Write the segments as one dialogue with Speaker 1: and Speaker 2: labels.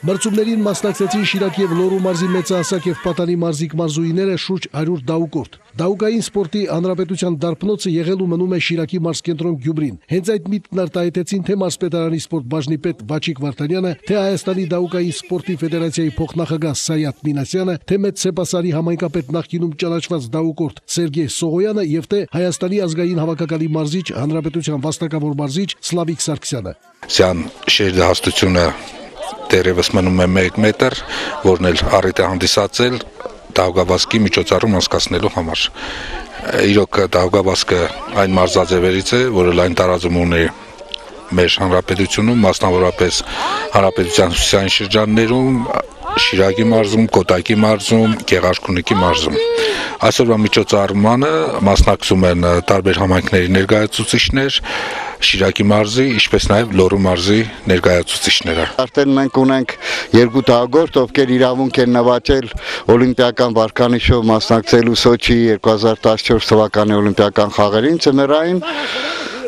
Speaker 1: Մրցումներին մասնակցեցին Շիրակի և Լոռու մարզի մեծահասակ և Պատանի մարզիկ մարզուհիները շուրջ 100 դահուկորդ։ Դահուկային սպորտի հանրապետության դարբնոցը եղել ու մնում է Շիրակի մարզկենտրոն Գյումրին։ Հենց այդ միտքն արտահայտեցին թե մարզպետարանի սպորտ բաժնի պետ Վաչիկ Վարդանյանը, թե Հայաստանի դահուկային սպորտի ֆեդերացիայի փոխնախագահ Սայաթ Մինասյանը, թե մեծ Սեպասարի համայնքապետ նախկինում ճանաչված դահուկորդ Սերգեյ Սողոյանը և թե Հայաստանի ազգային հավաքականի մարզիչ, հանրապետության վաստակավոր մարզիչ Սլավիկ Սարգսյանը։
Speaker 2: Սյան շերտահաստությունը դեռևս մնում է 1 մետր, որն էլ առիթ է հանդիսացել դահուկավազքի միջոցառում անցկացնելու համար։ Իրոք դահուկավազքը այն մարզաձևերից է, որը լայն տարածում ունի մեր հանրապետությունում, մասնավորապես հանրապետության հյուսիսային շրջաններում, Շիրակի մարզում, Կոտայքի մարզում, Գեղարքունիքի մարզում։ Այսօրվա միջոցառմանը մասնակցում են տարբեր համայնքների ներկայացուցիչներ, Շիրակի մարզի, ինչպես նաև Լոռու մարզի ներկայացուցիչները։
Speaker 3: Արդեն մենք ունենք 2 դահուկորդ, ովքեր իրավունք են նվաճել օլիմպիական վարկանիշով մասնակցելու Սոչի 2014 թվականի օլիմպիական խաղերին ձմեռային,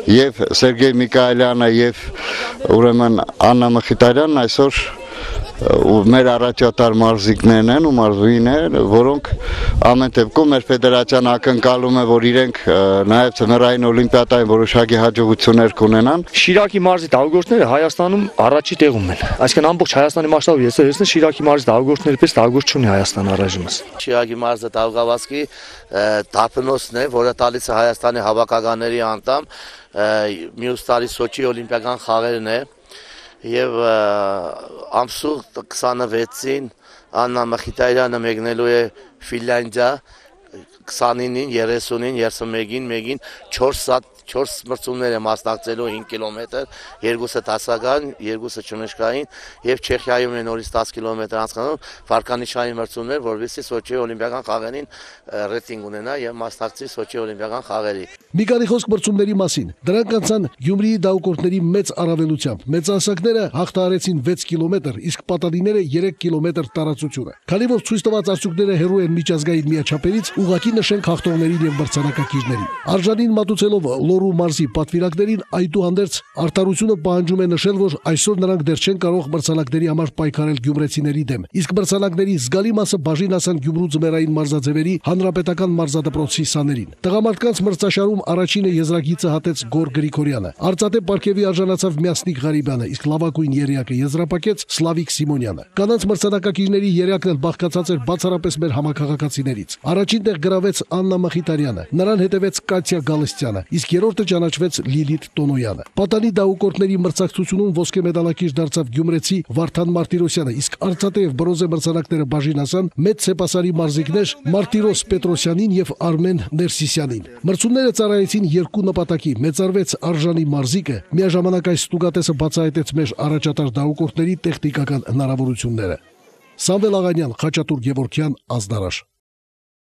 Speaker 3: եւ Սերգեյ Միքայելյանը եւ ուրեմն Աննա Մխիթարյանն այսօր մեր առաջատար մարզիկներն են ու մարզուհիներ, որոնք ամեն դեպքում մեր ֆեդերացիան ակնկալում է, որ իրենք նաև ձմեռային օլիմպիադային որոշակի հաջողություններ կունենան։
Speaker 4: Շիրակի մարզի դահուկորդները Հայաստանում առաջի տեղում են։ Այսինքն ամբողջ Հայաստանի մասշտաբով ես Շիրակի մարզի դահուկորդների պես դահուկորդ չունի Հայաստան առայժմս։
Speaker 5: Շիրակի մարզը դահուկավազքի դարբնոցն է, որը տալիս է Հայաստանի հավաքականների անդամ, մյուս տարի Սոչի օլիմպիական խաղերն է։ Եվ ամսու 26-ին Աննա Մխիթարյանը մեկնելու է Ֆինլանդիա, 29-ին, 30-ին, 31-ին, 1-ին 4 մրցումներ է մասնակցելու 5 կիլոմետր, 2-ը դասական, 2-ը ճնշկային եւ Չեխիայում է նորից 10 կիլոմետր անցկանում վարկանիշային մրցումներ, որովհետեւ Սոչի օլիմպիական խաղերին ռեյտինգ ունենա եւ մասնակցի Սոչի օլիմպիական խաղերի։
Speaker 1: Մի քանի խոսք մրցումների մասին։ Դրանք անցան Գյումրիի դահուկորդների մեծ առավելությամբ։ Մեծահասակները հաղթահարեցին 6 կիլոմետր, իսկ պատանիները 3 կիլոմետր տարածությունը։ Քանի որ ցույց տված արդյունքները հեռու են միջազգային միաչափերից, ուղղակի նշենք հաղթողներին եւ մրցանակակիրներին։ Արժանին մատուցելով Լոռու մարզի պատվիրակներին, այդուհանդերձ արդարությունը պահանջում է նշել, որ այսօր նրանք դեռ չեն կարող մրցանակների համար պայքարել գյումրեցիների դեմ։ Իսկ մրցանակների զգալի մասը բաժին ասան Գյումրու ձմեռային մարզաձևերի հանրապետական մարզադպրոցի սաներին։ Տղամարդկանց մրցաշարում առաջինը եզրագիծը հատեց Գոր Գրիգորյանը։ Արծաթե պարգևի արժանացավ Մյասնիկ Ղարիբյանը, իսկ լավագույն երեակը եզրափակեց Սլավիկ Սիմոնյանը։ Կանանց մրցանակակիրների երեակն էլ բաղկացած էր բացառապես մեր համակարգացիներից։ Առաջին տեղ գրավեց Աննա Մխիթարյանը, նրան հետևեց Կատյա Գալստյանը, իսկ երրորդը ճանաչվեց Լիլիթ Տոնոյանը։ Պատանի դահուկորդների մրցակցությունում ոսկե մեդալակիր դարձավ գյումրեցի Վարդան Մարտիրոսյանը, իսկ արծաթե եւ բրոնզե մրցանակները բաժին ասան մեծ Սեպասարի մարզիկներ Մարտիրոս Պետրոսյանին եւ Արմեն Ներսիսյանին։ Մրցումները ծառայեցին 2 նպատակի՝ մեծարվեց արժանի մարզիկը, միաժամանակ այս ստուգատեսը բացահայտեց մեր առաջատար դահուկորդների տեխնիկական հնարավորությունները։ Սամվել Աղանյան, Խաչատուր Գևորգյան, Ազդարաշ։